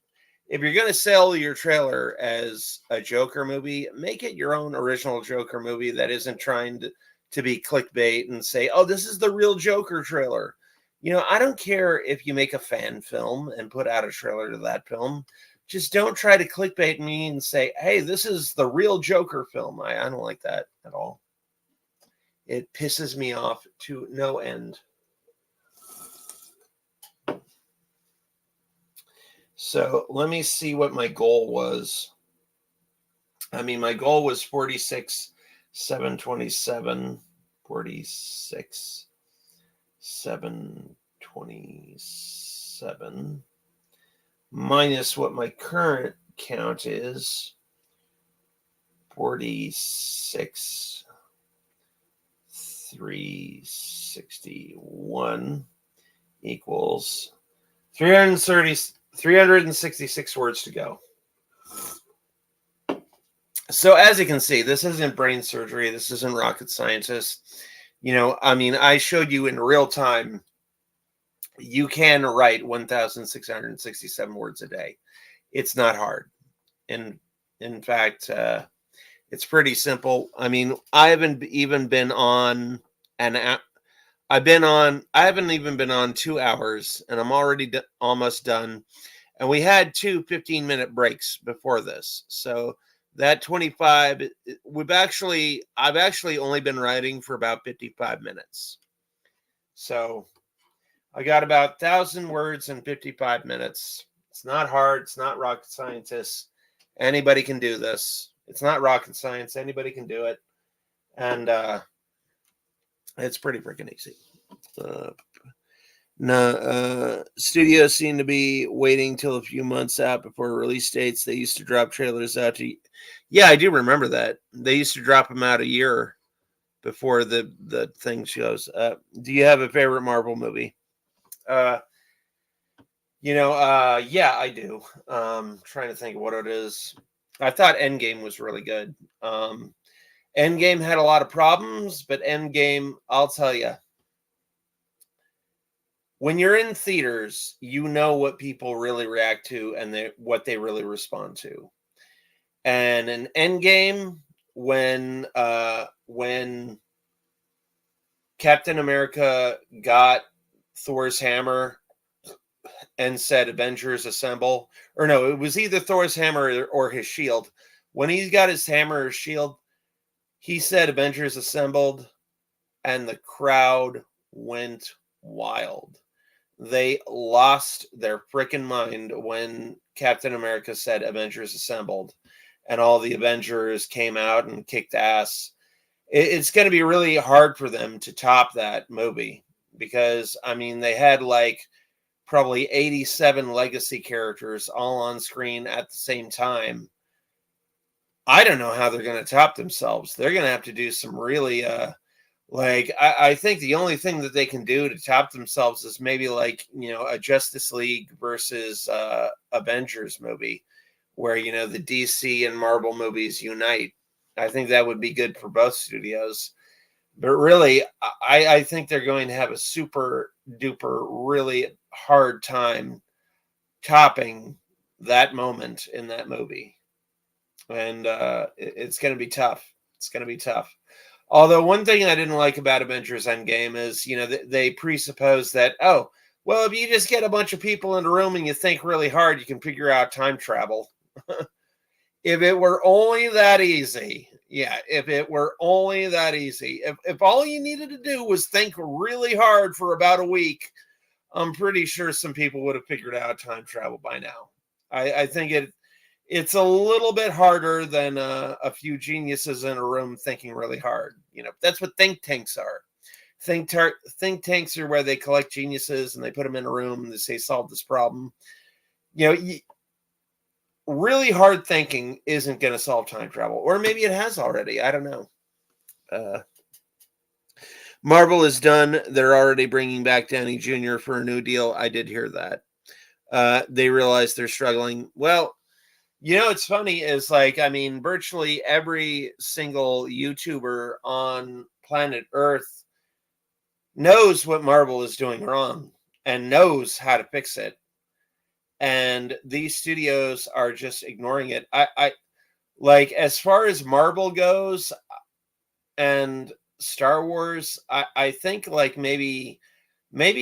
if you're going to sell your trailer as a Joker movie, make it your own original Joker movie that isn't trying to be clickbait and say, oh, this is the real Joker trailer. I don't care if you make a fan film and put out a trailer to that film. Just don't try to clickbait me and say, hey, this is the real Joker film. I don't like that at all. It pisses me off to no end. So let me see what my goal was. I mean, my goal was 46,727. 46,727 minus what my current count is. 46,361 equals 366 words to go. So as you can see, this isn't brain surgery. This isn't rocket scientist. I mean, I showed you in real time, you can write 1,667 words a day. It's not hard. And in fact, it's pretty simple. I mean, I haven't even been on an app. I haven't even been on 2 hours, and I'm already almost done. And we had two 15-minute breaks before this. So that 25, I've actually only been writing for about 55 minutes. So I got about 1,000 words in 55 minutes. It's not hard. It's not rocket scientist. Anybody can do this. It's not rocket science. Anybody can do it. And it's pretty freaking easy. Studios seem to be waiting till a few months out before release dates. They used to drop trailers out to... Yeah, I do remember that. They used to drop them out a year before the thing shows. Do you have a favorite Marvel movie? Yeah, I do. Trying to think of what it is. I thought Endgame was really good. Endgame had a lot of problems, but Endgame, I'll tell you, when you're in theaters, you know what people really react to and what they really respond to. And in Endgame, when Captain America got Thor's hammer and said Avengers Assemble, or no, it was either Thor's hammer or his shield. When he got his hammer or shield, he said Avengers Assembled, and the crowd went wild. They lost their freaking mind when Captain America said Avengers Assembled, and all the Avengers came out and kicked ass. It's going to be really hard for them to top that movie because, I mean, they had like probably 87 legacy characters all on screen at the same time. I don't know how they're going to top themselves. They're going to have to do some really, I think the only thing that they can do to top themselves is maybe like, a Justice League versus Avengers movie where, the DC and Marvel movies unite. I think that would be good for both studios. But really, I think they're going to have a super duper, really hard time topping that moment in that movie. And it's going to be tough. It's going to be tough. Although one thing I didn't like about Avengers Endgame is, they presuppose that, oh, well, if you just get a bunch of people in a room and you think really hard, you can figure out time travel. If it were only that easy. Yeah, if it were only that easy. If all you needed to do was think really hard for about a week, I'm pretty sure some people would have figured out time travel by now. I think it's a little bit harder than a few geniuses in a room thinking really hard. That's what think tanks are. Think tanks are where they collect geniuses and they put them in a room and they say, solve this problem. Really hard thinking isn't going to solve time travel. Or maybe it has already. I don't know. Marvel is done. They're already bringing back Downey Jr. for a new deal. I did hear that. They realize they're struggling. Well, it's funny is virtually every single YouTuber on planet Earth knows what Marvel is doing wrong and knows how to fix it. And these studios are just ignoring it. I as far as Marvel goes and Star Wars, I think maybe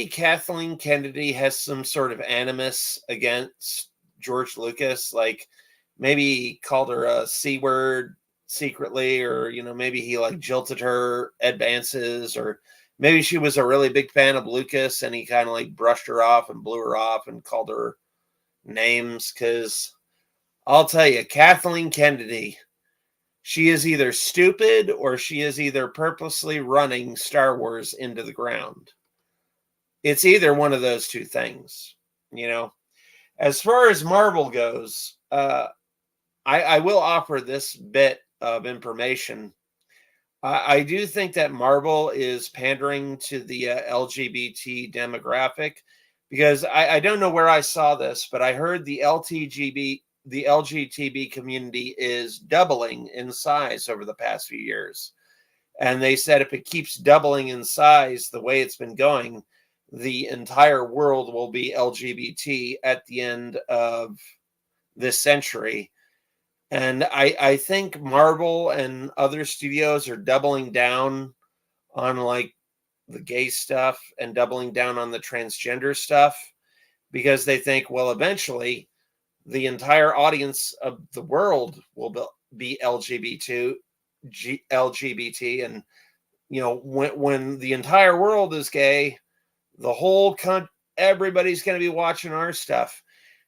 Kathleen Kennedy has some sort of animus against George Lucas, maybe called her a C word secretly, or, maybe he jilted her advances, or maybe she was a really big fan of Lucas and he kind of brushed her off and blew her off and called her names. Because I'll tell you, Kathleen Kennedy, she is either stupid or she is either purposely running Star Wars into the ground. It's either one of those two things, As far as Marvel goes, I will offer this bit of information. I do think that Marvel is pandering to the LGBT demographic, because I don't know where I saw this, but I heard the LGBT community is doubling in size over the past few years. And they said if it keeps doubling in size the way it's been going, the entire world will be LGBT at the end of this century. And I think Marvel and other studios are doubling down on like the gay stuff and doubling down on the transgender stuff because they think, well, eventually the entire audience of the world will be LGBT, and when the entire world is gay, the whole everybody's going to be watching our stuff.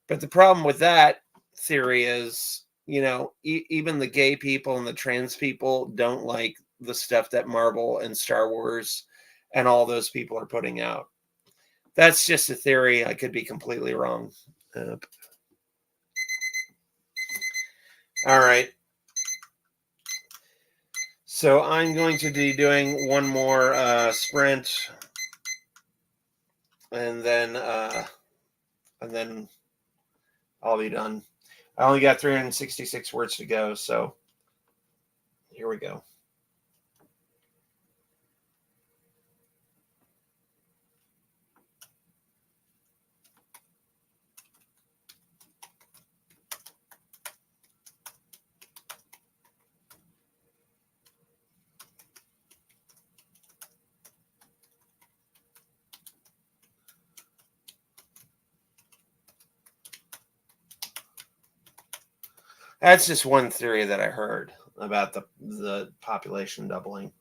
But the problem with that theory is, even the gay people and the trans people don't like the stuff that Marvel and Star Wars and all those people are putting out. That's just a theory. I could be completely wrong. All right. So I'm going to be doing one more sprint, and then I'll be done. I only got 366 words to go, so here we go. That's just one theory that I heard about the population doubling.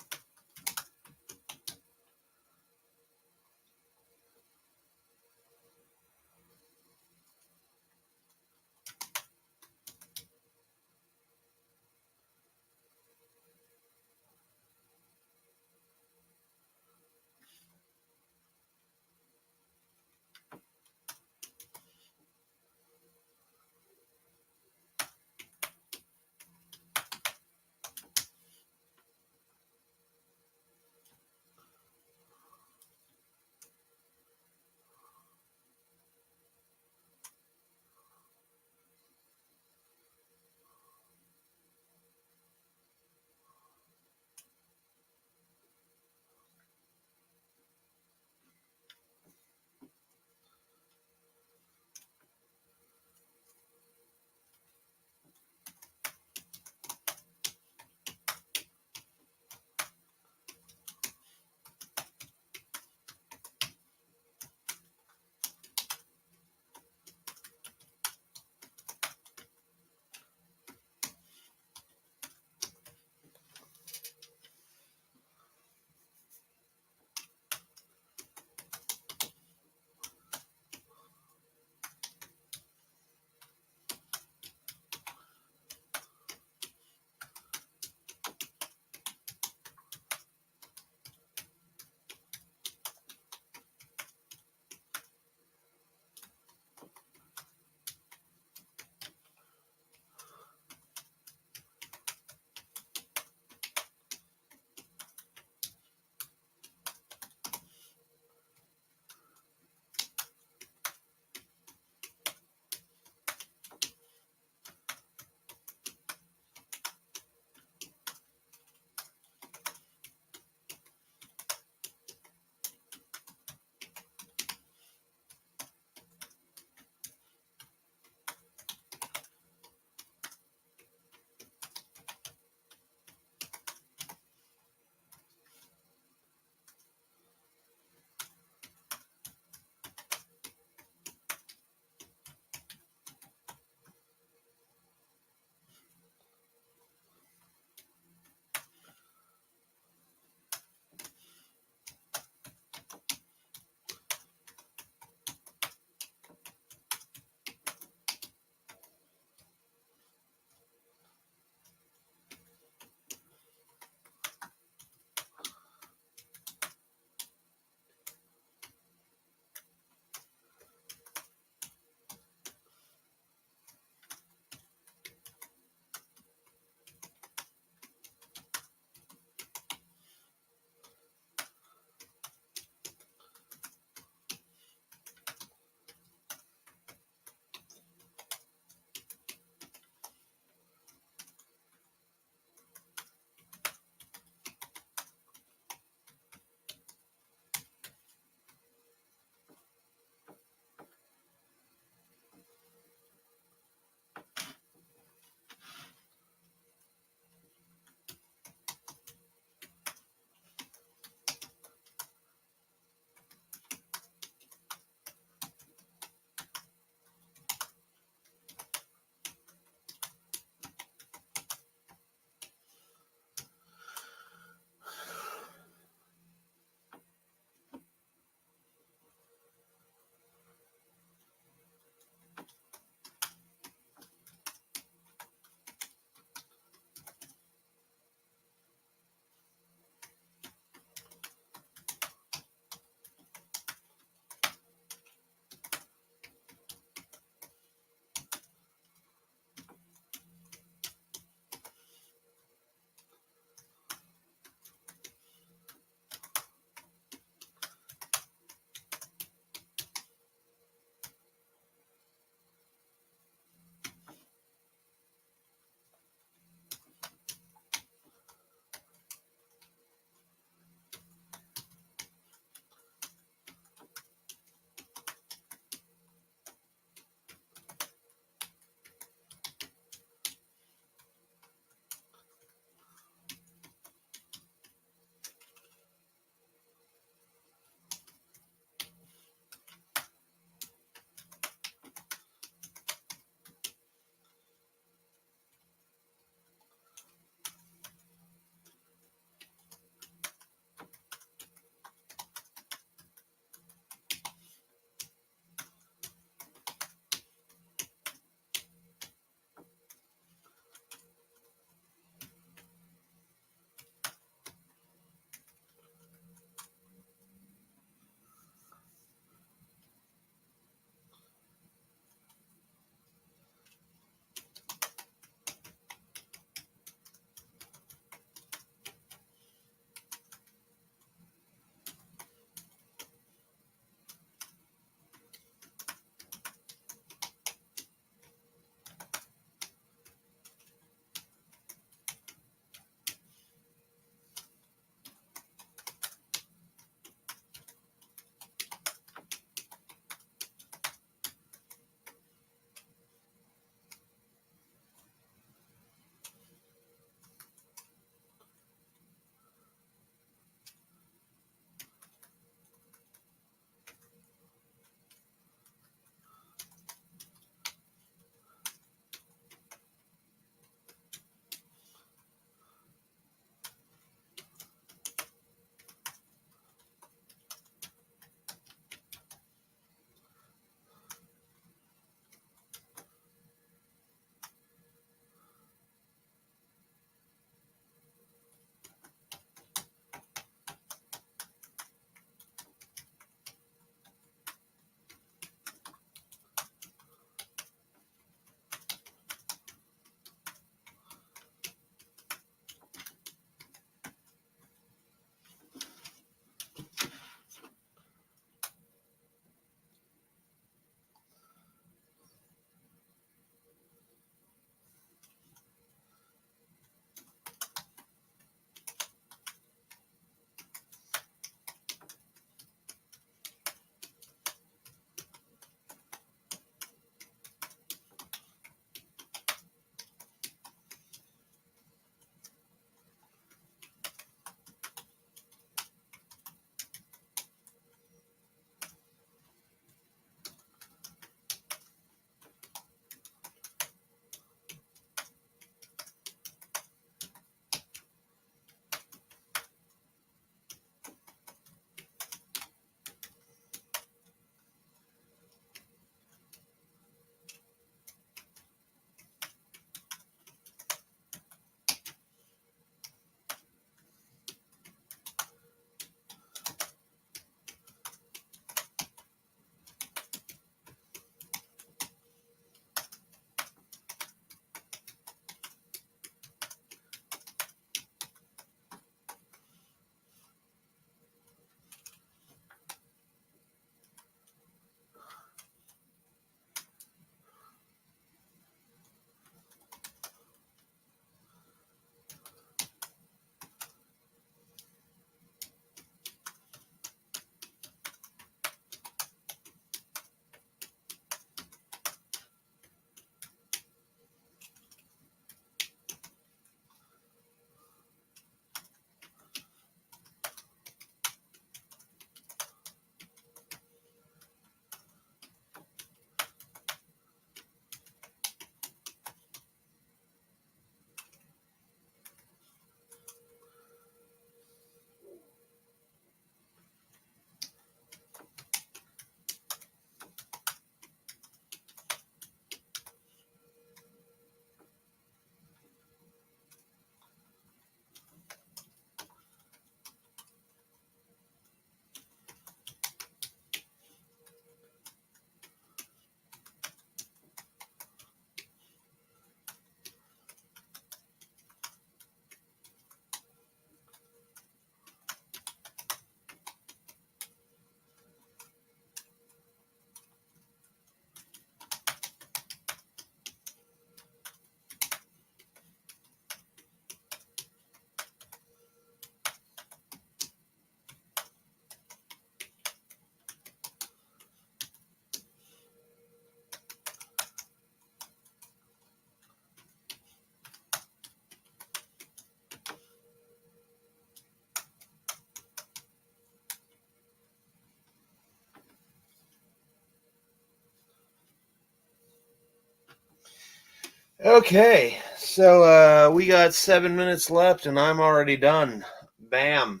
Okay, so we got 7 minutes left, and I'm already done. Bam.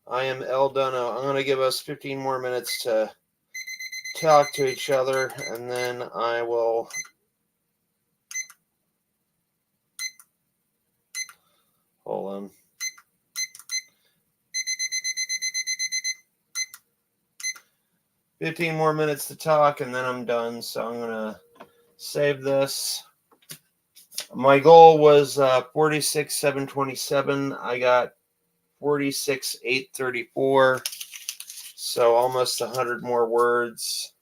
I am El Dono. I'm going to give us 15 more minutes to talk to each other, and then I will... Hold on. "15 more minutes to talk, and then I'm done, so I'm going to save this. My goal was 46,727. I got 46,834. So almost 100 more words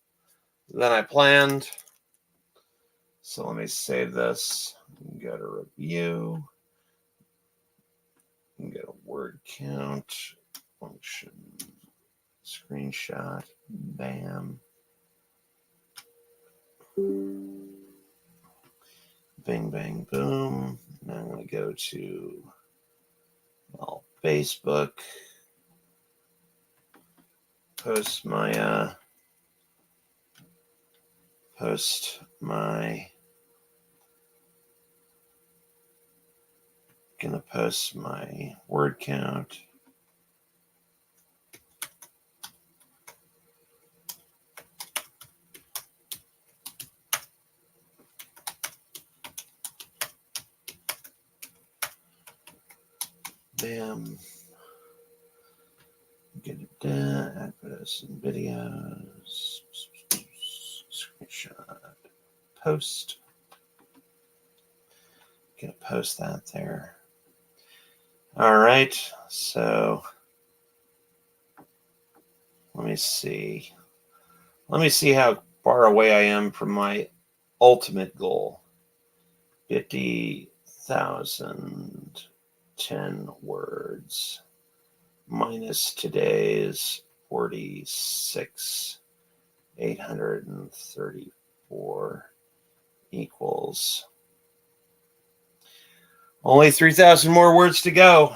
than I planned. So let me save this. Go to review. Get a word count. Function. Screenshot. Bam. Bing, bang, boom. Now I'm going to go to Facebook. Post my gonna post my word count. Bam. Get it done. Add this in videos. Screenshot. Post. Gonna post that there. All right. So let me see. Let me see how far away I am from my ultimate goal. 50,010 words minus today's 46,834 equals only 3,000 more words to go.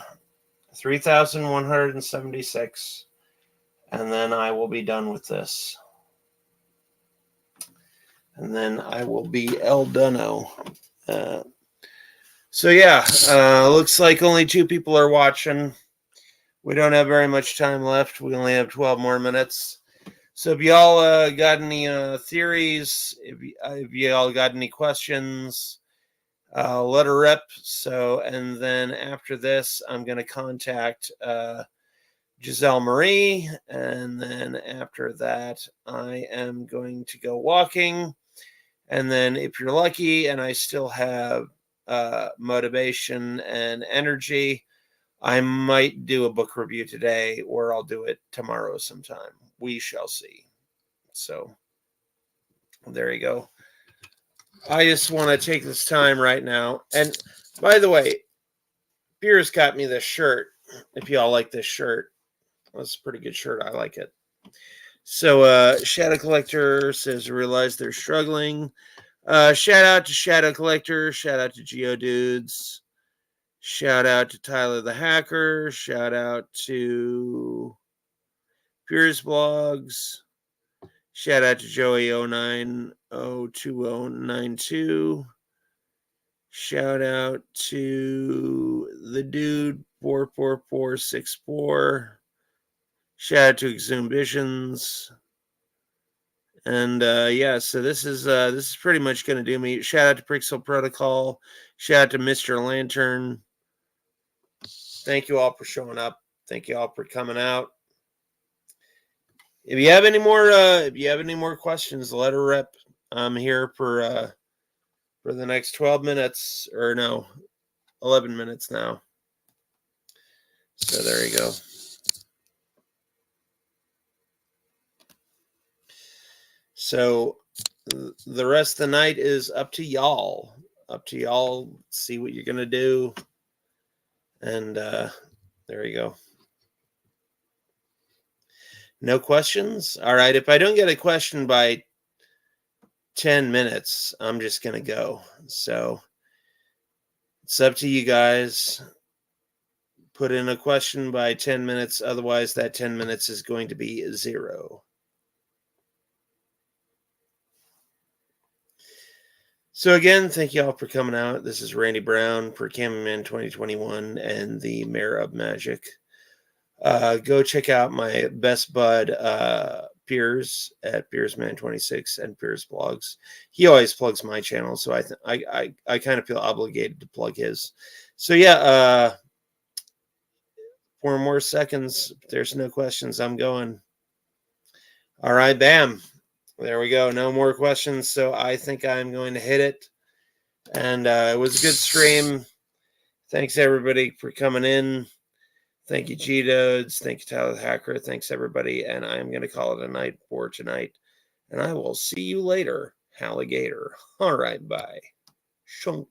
3,176. And then I will be done with this. And then I will be El Dono. So yeah, looks like only 2 people are watching. We don't have very much time left. We only have 12 more minutes. So if y'all got any theories, if y'all got any questions, let her rip. So, and then after this, I'm going to contact Giselle Marie. And then after that, I am going to go walking. And then if you're lucky and I still have motivation and energy, I might do a book review today, or I'll do it tomorrow sometime. We shall see. So there you go. I just want to take this time right now. And by the way, Beers got me this shirt. If y'all like this shirt, that's a pretty good shirt. I like it. So Shadow Collector says, realize they're struggling. Shout out to Shadow Collector. Shout out to Geodudes. Shout out to Tyler the Hacker. Shout out to Pierce Blogs. Shout out to Joey092092. Shout out to the dude 44464. Shout out to Exhumbitions. And yeah, so this is pretty much going to do me. Shout out to Pixel Protocol. Shout out to Mr. Lantern. Thank you all for showing up. Thank you all for coming out. If you have any more questions, let her rip. I'm here for the next 12 minutes, or no, 11 minutes now. So there you go. So the rest of the night is up to y'all. Up to y'all. See what you're going to do. And there you go. No questions? All right. If I don't get a question by 10 minutes, I'm just going to go. So it's up to you guys. Put in a question by 10 minutes. Otherwise, that 10 minutes is going to be 0. So again, thank you all for coming out. This is Randy Brown for Cameraman 2021 and the Mayor of Magic. Go check out my best bud Piers at PiersMan26 and Piers Blogs. He always plugs my channel, so I kind of feel obligated to plug his. So yeah, 4 more seconds. If there's no questions, I'm going. All right, bam. There we go. No more questions. So I think I'm going to hit it. And it was a good stream. Thanks everybody for coming in. Thank you, G-Dodes. Thank you, Tyler the Hacker. Thanks, everybody. And I'm going to call it a night for tonight. And I will see you later, alligator. All right, bye. Shunk.